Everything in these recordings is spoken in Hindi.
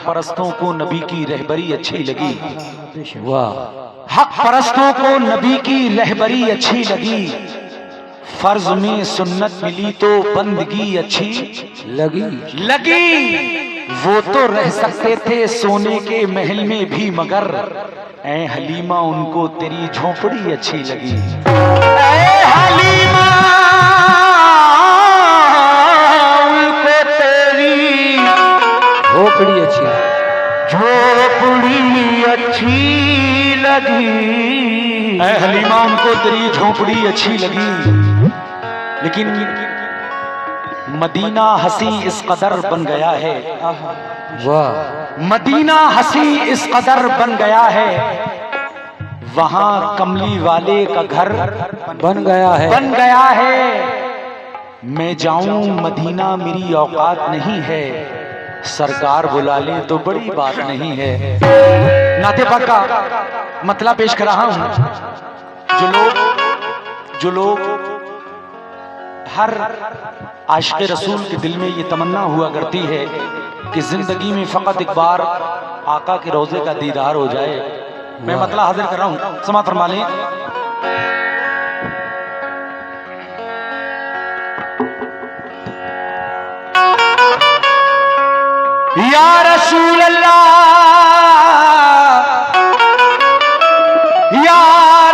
परस्तों को नबी की रहबरी अच्छी लगी। वाह। हक परस्तों को नबी की रहबरी अच्छी लगी। फर्ज में सुन्नत मिली तो बंदगी अच्छी लगी। वो तो रह सकते थे सोने के महल में भी, मगर ऐ हलीमा उनको तेरी झोपड़ी अच्छी लगी। ऐ हलीमा उनको तेरी झोपड़ी अच्छी लगी। ऐ हलीमा उनको तेरी झोपड़ी अच्छी लगी। लेकिन मदीना हसी इस कदर बन गया है। वाह। मदीना हसी इस कदर बन गया है, वहां कमली वाले का घर बन गया है। मैं जाऊं मदीना मेरी औकात नहीं है, सरकार बुला ले तो बड़ी बात नहीं है। नाते पाक का मतलब पेश कर रहा हूं। जो लोग हर आशिक़े रसूल के दिल में ये तमन्ना हुआ करती है कि जिंदगी में फकत एक बार आका के रोजे का दीदार हो जाए, मैं मतलब हाजिर कर रहा हूं। समाअत फरमा लें। या रसूल अल्लाह, या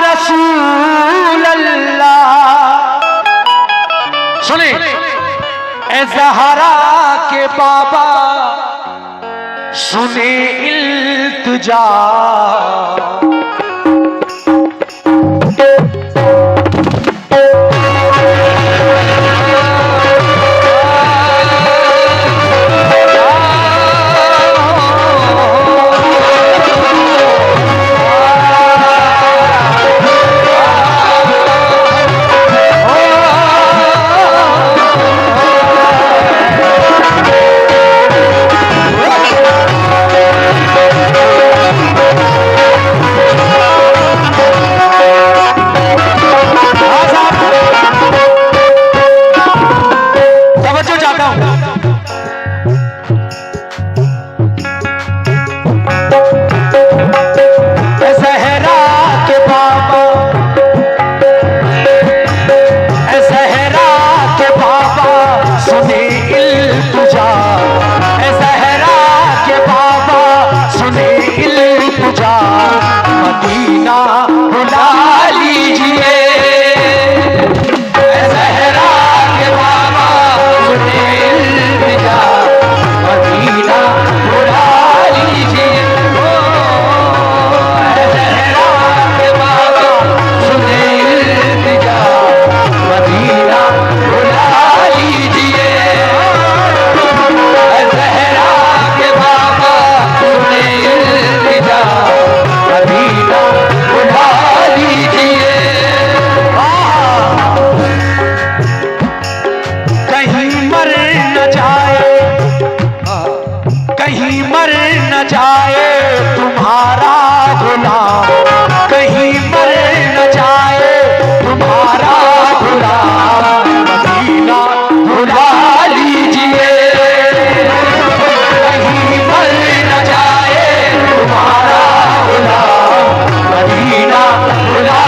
रसूल अल्लाह। सुने ए ज़हरा के बाबा, सुने इल्तिजा। कहीं मर न जाए तुम्हारा गुलाम, कहीं मर न जाए तुम्हारा गुलाम, मदीना बुला लीजिए। कहीं मर न जाए तुम्हारा गुलाम, मदीना बुला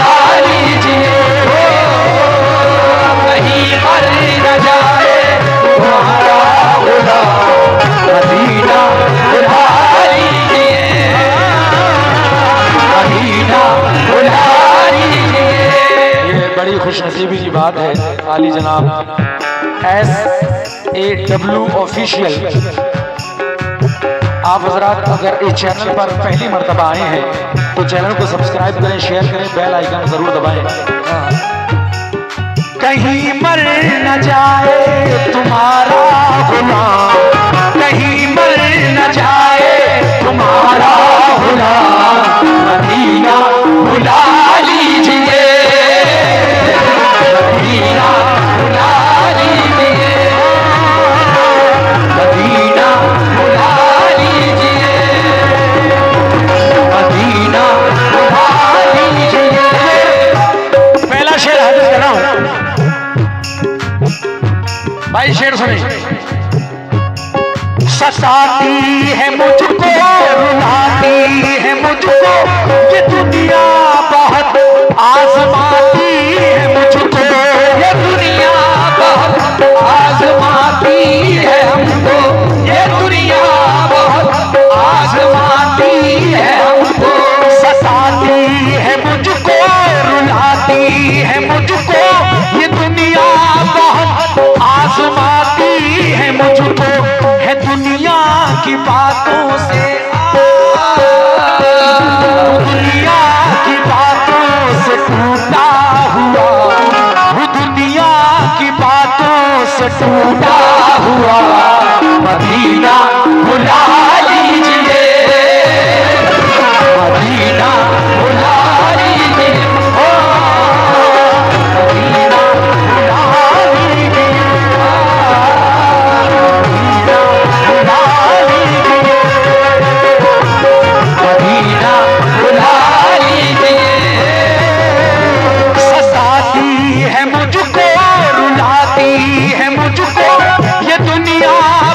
लीजिए। कहीं मर न जाए तुम्हारा गुलाम, मदीना बुला लीजिए, मदीना बुला लीजिए। ये बड़ी खुशनसीबी की बात है आली जनाब SAW ऑफिशियल। आप हजरात अगर इस चैनल पर पहली मर्तबा आए हैं तो चैनल को सब्सक्राइब करें, शेयर करें, बेल आइकन जरूर दबाएं। कहीं मर न जाए तुम्हारा गुलाम, कहीं मर न जाए तुम्हारा गुलाम, मदीना बुला लीजिए, मदीना बुला लीजिए, मदीना बुला लीजिए, मदीना बुला लीजिए। पहला शेर हाजिर कर रहा हूं भाई, शेर सुने। सताती है मुझको, रुलाती है मुझको ये दुनिया, बहुत आजमाती है मुझको ये दुनिया, बहुत आजमाती है हमको ये दुनिया, बहुत आजमाती है हमको। सताती है मुझको, रुलाती है मुझको ये दुनिया, बहुत आजमाती है मुझको, है दुनिया की बातों से, दुनिया की बातों से टूटा हुआ, दुनिया की बातों से टूटा हुआ, मदीना बुला लीजिए, मदीना बुला लीजिए, ओ मदीना बुला लीजिए, मदीना बुला लीजिए, मदीना बुला लीजिए। सताती है मुझको, रुलाती है मुझको ये दुनिया,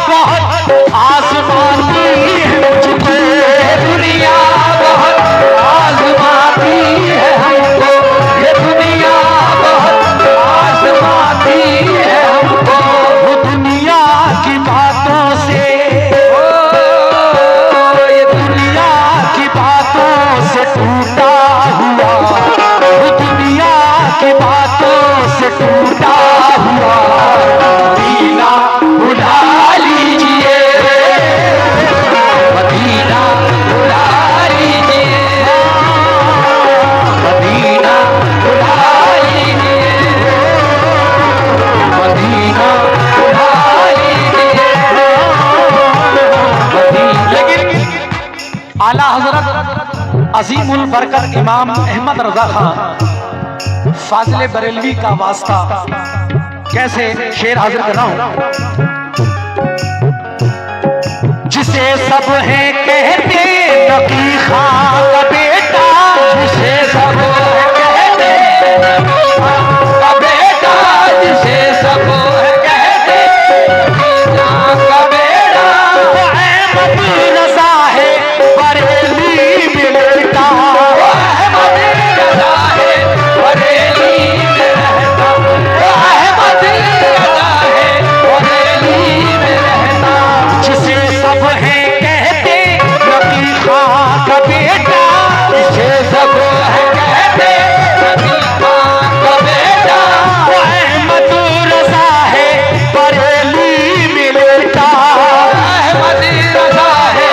बहुत आजमाती है मुझको, दुनिया बहुत आजमाती है हमको, ये दुनिया बहुत आजमाती है हमको, वो दुनिया की बातों से, ये दुनिया की बातों से टूटा हुआ, वो दुनिया की बातों से टूटा हुआ, मदीना बुला लीजिए, मदीना बुला लीजिए, मदीना बुला लीजिए, मदीना बुला लीजिए, मदीना। लेकिन आला हजरत अजीमुल बरकत इमाम अहमद रजा खान फाजिले बरेलवी का वास्ता कैसे शेर हाजिर कर रहा हूं। जिसे सब है कहते नबी खां का बेटा, जिसे सब है कहते नबी खां का बेटा, जिसे सब है कहते नबी खां का बेटा, वो अहमद रजा है बरेली में बेटा, वो अहमद रजा है बरेली में रहता, वो अहमद रजा है बरेली में रहता, जिसे सब है कहते नबी खां का बेटा, जिसे सब है कहते नबी खां का बेटा, वो अहमद रजा है बरेली में बेटा, अहमद रजा है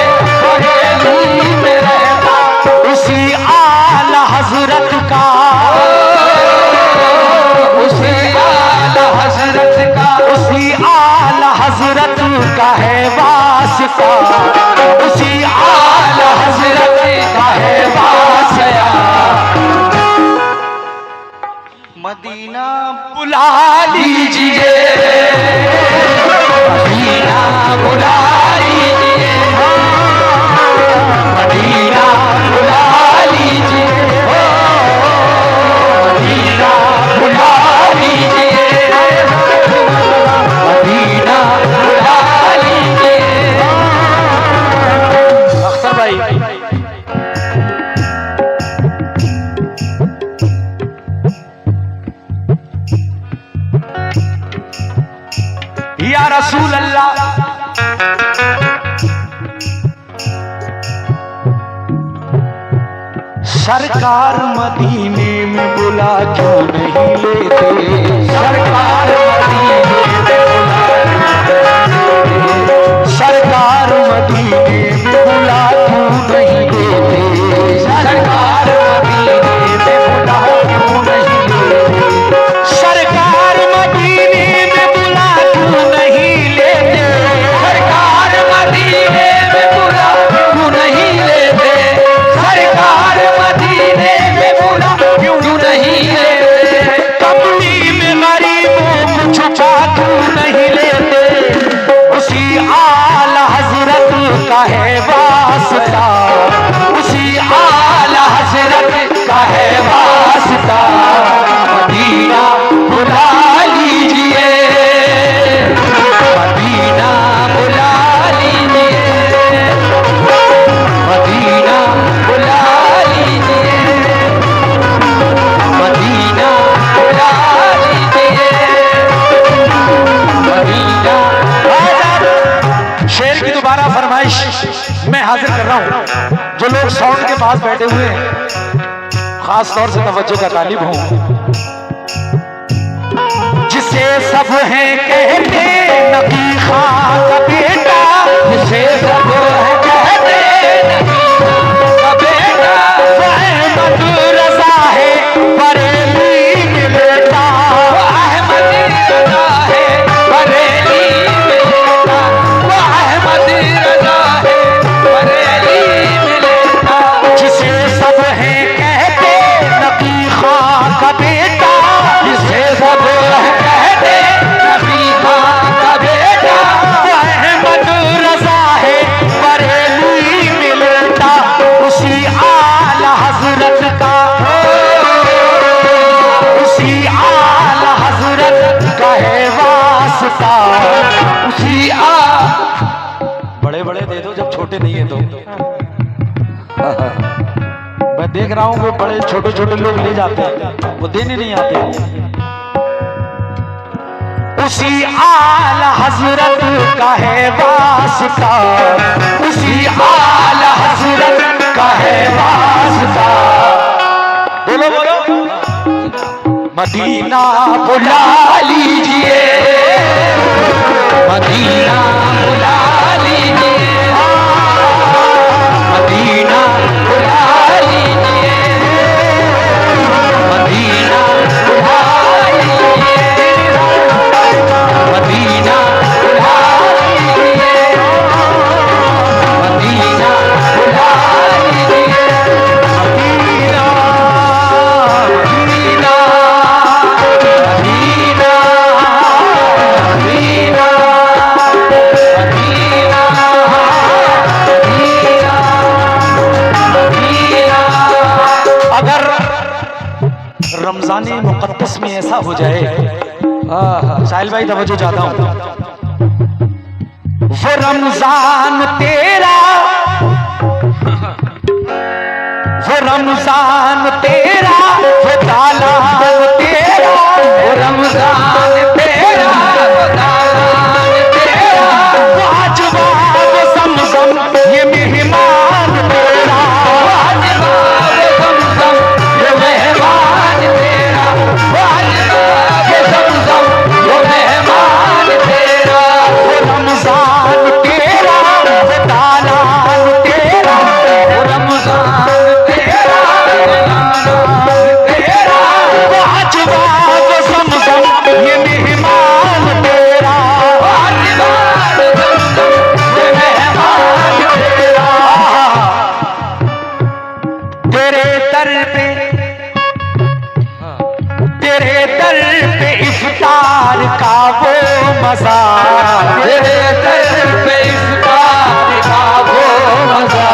सरकार मदीने में बुला क्यों नहीं लेते, सरकार मदीने में बुला, सरकार मदीने में बुला क्यों नहीं लेते, सरकार मदीने में बुला क्यों नहीं लेते, सरकार मदीने में बुला क्यों नहीं लेते, सरकार मदीने में बुला क्यों नहीं लेते, सरकार मदीने में बुला क्यों नहीं लेते, कमली में गरीबों को छुपा क्यों नहीं लेते, उसी आला हजरत का है वास्ता, उसी आला हजरत का है वास्ता, मदीना बुला लीजिए, मदीना बुला लीजिए, मदीना बुला लीजिए, मदीना बुला लीजिए, मदीना। शेर की दोबारा फरमाइश मैं हाजिर कर रहा हूं। जो लोग साउंड के पास बैठे हुए हैं खास तौर से तवज्जो का तालिब हूं। जिसे सब हैं कहते नबी खां का बेटा, जिसे सब हैं कहते नबी खां का बेटा, अहमद रजा है बरेली में बेटा, अहमद रजा है बरेली में बेटा, अहमद रजा है बरेली में बेटा, जिसे सब हैं कहते नबी खां का बेटा, जिसे सब कहते नबी खां का बेटा, अहमद रजा है बरेली में बेटा, उसी आला हजरत का, उसी आला हजरत का है वास्ता, उसी बड़े बड़े दे दो जब छोटे नहीं है तो। मैं देख रहा हूं वो बड़े छोटे छोटे लोग ले जाते हैं, वो देने नहीं आते। उसी आला हजरत का है वास्ता, उसी आला हजरत का है वास्ता। बोलो बोलो, मदीना बुला लीजिए, मदीना बुला लीजिए, मदीना बुला लीजिए, मदीना बुला लीजिए, मदीना बुला लीजिए, मदीना बुला लीजिए, Medina, Medina, Medina, Medina, Medina, Medina. अगर रमजान मुक़द्दस में ऐसा हो जाए, साहिल भाई तवज्जो चाहता हूं, वो रमजान तेरा, वो रमजान तेरा, वो दालान तेरा, वो रमजान तेरा, वो दालान तेरा, वो अजवा वो ज़मज़म ये मेहमान तेरा, वो अजवा वो ज़मज़म ये मेहमान तेरा, वो अजवा वो ज़मज़म ये मेहमान तेरा, वो रमजान तेरा, वो दालान तेरा, वो रमजान तेरा, वो दालान तेरा, वो अजवा वो ज़मज़म ये मेहमान तेरा, वो अजवा वो ज़मज़म ये मेहमान तेरा। तेरे दर पे, तेरे दर पे इफ्तार का वो मजा, तेरे दर पे इफ्तार का वो मजा,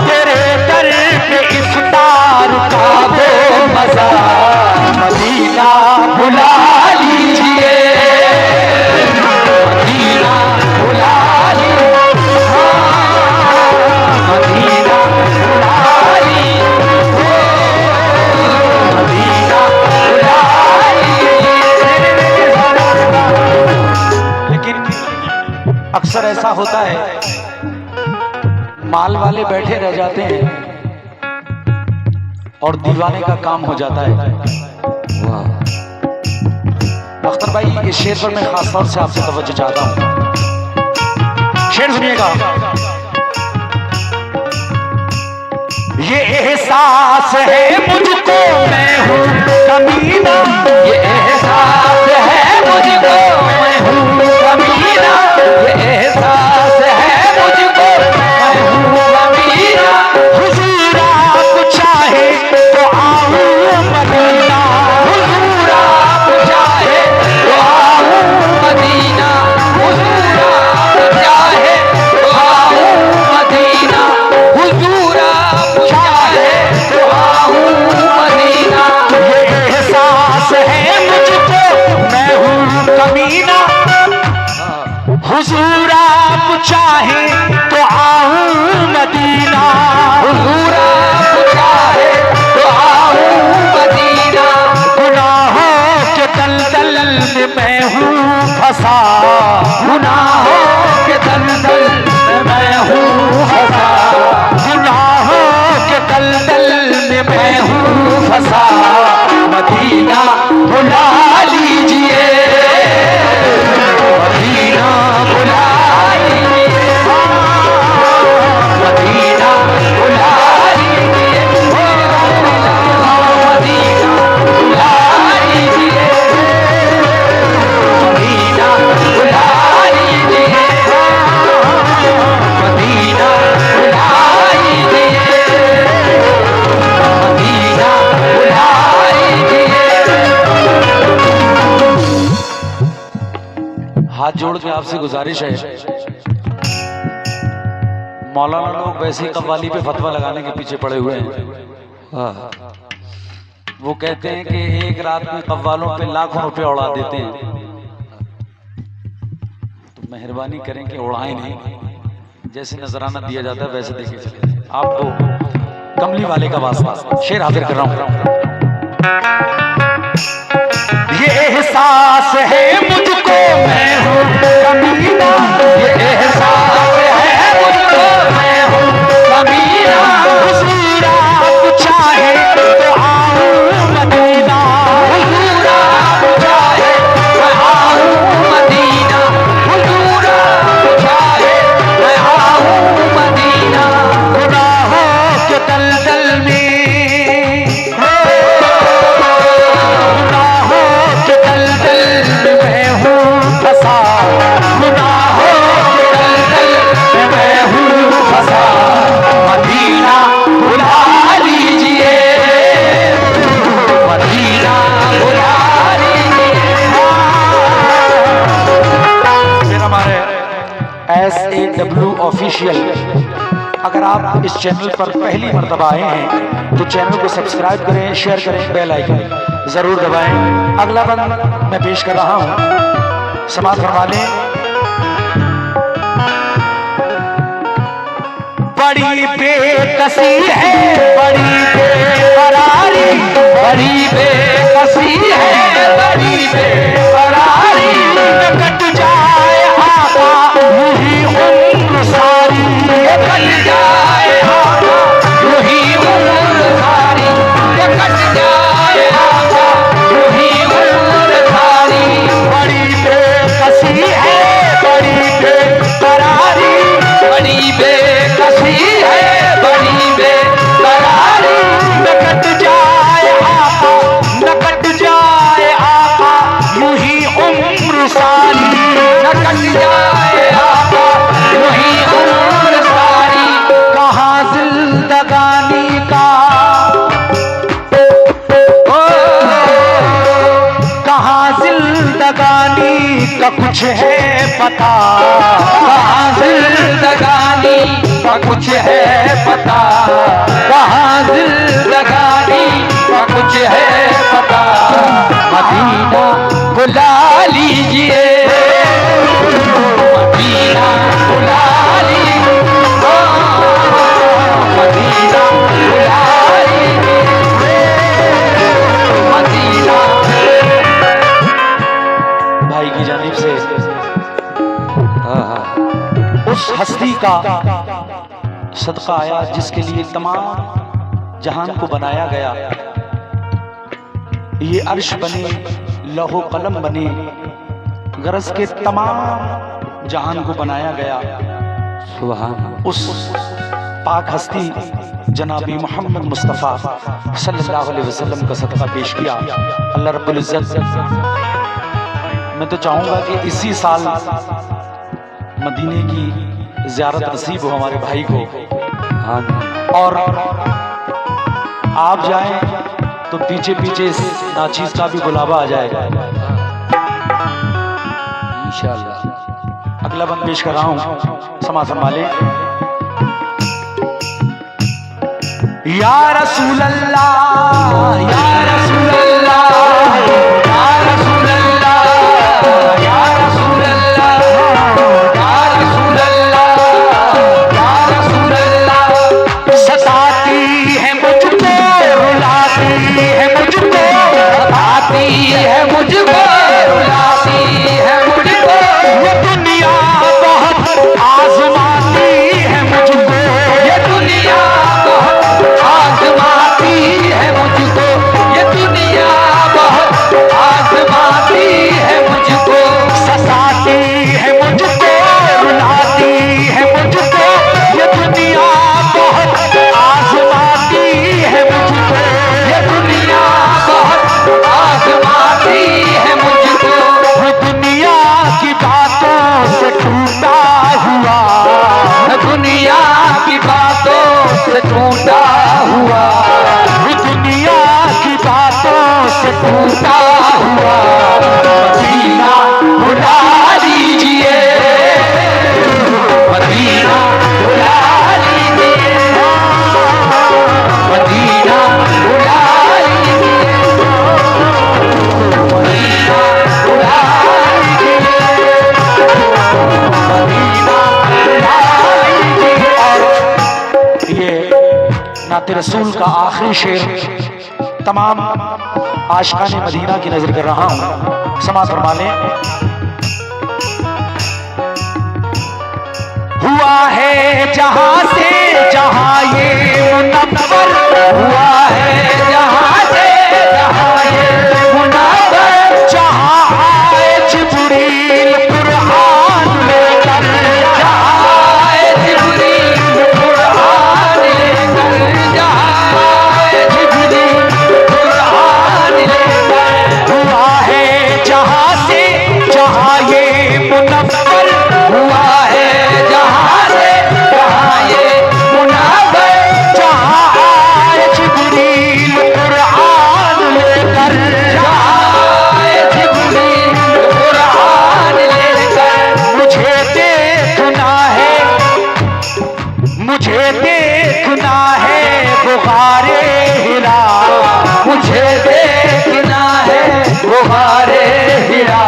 तेरे दर पे इफ्तार का वो मजा, मदीना बुला लीजिए, मदीना बुला लीजिए, मदीना बुला लीजिए, मदीना बुला लीजिए। लेकिन अक्सर ऐसा होता है, माल वाले बैठे रह जाते हैं, और दीवाने का काम हो जाता है। वाह अख्तर भाई, इस शेर पर मैं खास तौर से आपसे तवज्जो चाहता हूं। शेर सुनिएगा। ये एहसास है मुझको मैं हूँ कमीना, ये एहसास है मुझको मैं हूँ कमीना, ये एहसास है मुझको मैं हूँ कमीना। हुजूर आप चाहे तो आऊं मदीना, हुजूर आप चाहे तो आऊं मदीना, हुजूर आप चाहे तो आऊं मदीना, हुजूर आप चाहे तो आऊं मदीना। ये एहसास है मुझको मैं हूँ कमीना, हुजूर आप चाहे तो आऊं मदीना, हुजूर आप चाहे तो आऊं मदीना। गुनाहों के दलदल में मैं हूँ फंसा, गुनाहों के दलदल में मैं हूँ फंसा, गुनाहों के दलदल में मैं हूँ फंसा। मदीना बुला लीजिए, मदीना बुला लीजिए, मदीना बुला लीजिए, मदीना बुला लीजिए, मदीना बुला लीजिए, मदीना बुला लीजिए, मदीना बुला लीजिए। हाथ जोड़ के आपसे गुजारिश है, मौलाना लोग वैसे ही कव्वाली पे फतवा लगाने के पीछे पड़े हुए हैं। वो कहते हैं कि एक रात में कव्वालों पे लाखों रुपए उड़ा देते हैं, तो मेहरबानी करें कि उड़ाएं नहीं, जैसे नजराना दिया जाता है वैसे देखे चले। आपको कमली वाले का वास्ता शेर हाजिर कर रहा हूं। ये एहसास है मुझको मैं हूँ कमीना, ये एहसास है मुझको मैं हूँ कमीना। हुजूर आप चाहे तो आऊं मदीना, हुजूर आप चाहे तो आऊं मदीना, हुजूर आप चाहे तो आऊं मदीना। गुनाहों के दलदल में मैं हूँ फंसा, गुनाहों के दलदल में मैं हूँ फंसा। मदीना बुला लीजिए, मदीना बुला लीजिए। फिर हमारे SAW ऑफिशियल, अगर आप इस चैनल पर पहली मर्तबा आए हैं तो चैनल को सब्सक्राइब करें, शेयर करें, बेल आइकन जरूर दबाएं। अगला बंद मैं पेश कर रहा हूं, समाज फरमा लें। बड़ी बेकसी है बड़ी बेकरारी, बड़ी बेकसी है बड़ी बेकरारी, कट जाए आका यूं ही उम्र सारी, कट जाए आका यूं ही उम्र सारी, कट जाए आका यूं ही उम्र सारी। बड़ी बेकसी है बड़ी बेकरारी, बड़ी बेकसी है बड़ी बेकरारी, न कट जाए आका न कट जाए आका यूं ही उम्र सारी, न कट जाए आका यूं ही उम्र सारी। कहाँ जिंदगानी का कहाँ जिंदगानी का कुछ है पता, कहाँ जिंदगानी का कुछ है पता, कहाँ जिंदगानी का कुछ है पता। मदीना बुला लीजिए, मदीना बुला लीजिए, मदीना बुला लीजिए, मदीना। भाई की जानिब से उस हस्ती का सदका आया जिसके लिए तमाम जहान को बनाया गया, ये अर्श बने, लौहो कलम बने, गरज के तमाम जहान को बनाया गया। सुभान उस पाक हस्ती जनाबी मोहम्मद मुस्तफ़ा सल्लल्लाहु अलैहि वसल्लम का सदका पेश किया। अल्लाह रब्बुल इज्जत, मैं तो चाहूँगा कि इसी साल मदीने की ज़ियारत नसीब हो हमारे भाई को, और आप जाएं तो पीछे पीछे नाचीज का भी बुलावा आ जाएगा इंशाअल्लाह। अगला बंद पेश कर रहा हूँ, समा संभाले। या रसूल अल्लाह, या रसूल अल्लाह, या रसूल अल्लाह, या रसूल अल्लाह, या रसूल अल्लाह, या रसूल अल्लाह। सताती है मुझको, रुलाती है मुझको, सताती है मुझको, रुलाती है मुझको। ये दुनिया बहुत आजमाती है मुझको, ये दुनिया बहुत आजमाती है मुझको, ये दुनिया बहुत आजमाती है मुझको। सताती है मुझको, रुलाती है मुझको, ये दुनिया बहुत आजमाती है मुझको, ये दुनिया बहुत आजमाती है मुझको। दुनिया की बातों से टूटा हुआ, दुनिया की बातों से टूटा हुआ, दुनिया की बातों से टूटा हुआ। मदीना बुला लीजिए, मदीना बुला लीजिए, मदीना बुला लीजिए, मदीना बुला लीजिए, मदीना बुला लीजिए। और ये नाते रसूल का आखिरी शेर तमाम आशिकाने मदीना की नजर कर रहा हूं, समाअत फरमा लें। हुआ है जहां से जहां ये मुनव्वर, हुआ है जहां से जहां ये मुनव्वर, जहां आए जिब्रील कुरान लेकर, जहां आए जिब्रील कुरान लेकर, जहां आए जिब्रील कुरान लेकर। हुआ है जहां से जहां ये मुनव्वर, हुआ है जहां से जहां ये मुनव्वर, जहां आए जिब्रील कुरान लेकर, जहां आए जिब्रील कुरान लेकर। मुझे देखना है, मुझे देखना है बुखारे हिरा, मुझे देखना है बुखारे हिरा,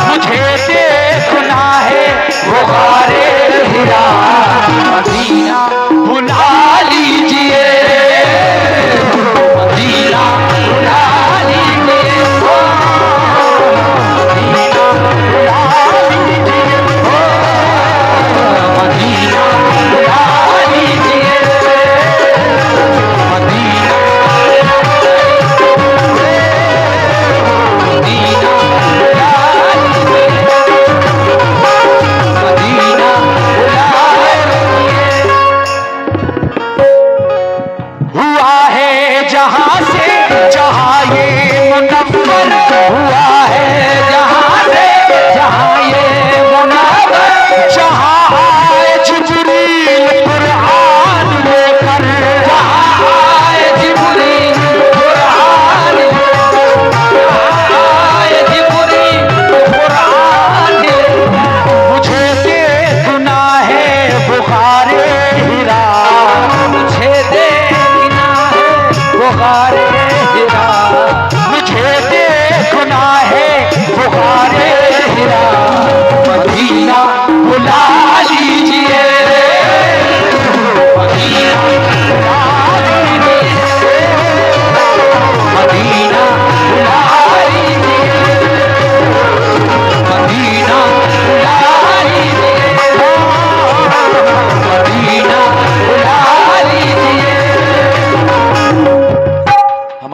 मुझे देखना है बुखारे हिरा। मदीना बुला लीजिए, मदीना बुला लीजिए, मदीना बुला लीजिए, मदीना बुला लीजिए, मदीना मदीना बुला लीजिए, मदीना बुला लीजिए। हुआ है जहां से जहां ये मुनव्वर, हुआ है जहां से जहां ये मुनव्वर, जहां आए जिब्रील कुरान लेकर, जहां आए जिब्रील कुरान लेकर, आए जिब्रील कुरान लेकर। मुझे देखना है बुखारे हिरा, मुझे देखना है बुखारे हिरा,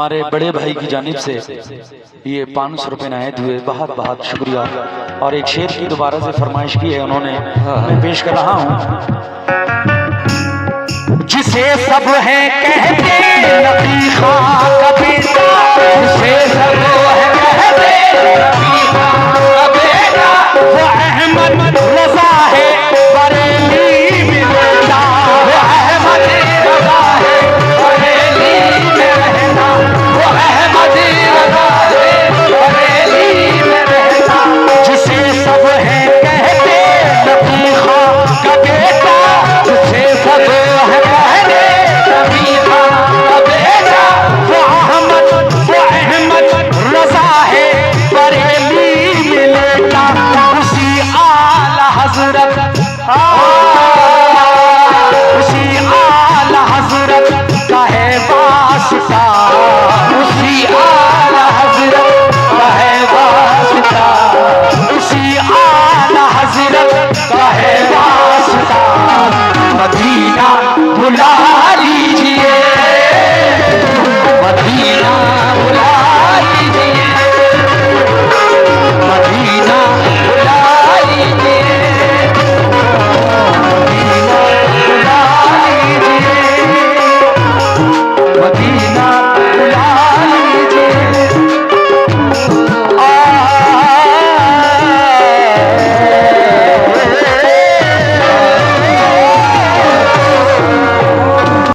हमारे बड़े भाई की जानिब से ये 500 रुपए नायत हुए, बहुत बहुत शुक्रिया। और एक शेर की दोबारा से फरमाइश की है उन्होंने, मैं पेश कर रहा हूँ। जिसे सब है कहते नबी खां का बेटा, जिसे सब है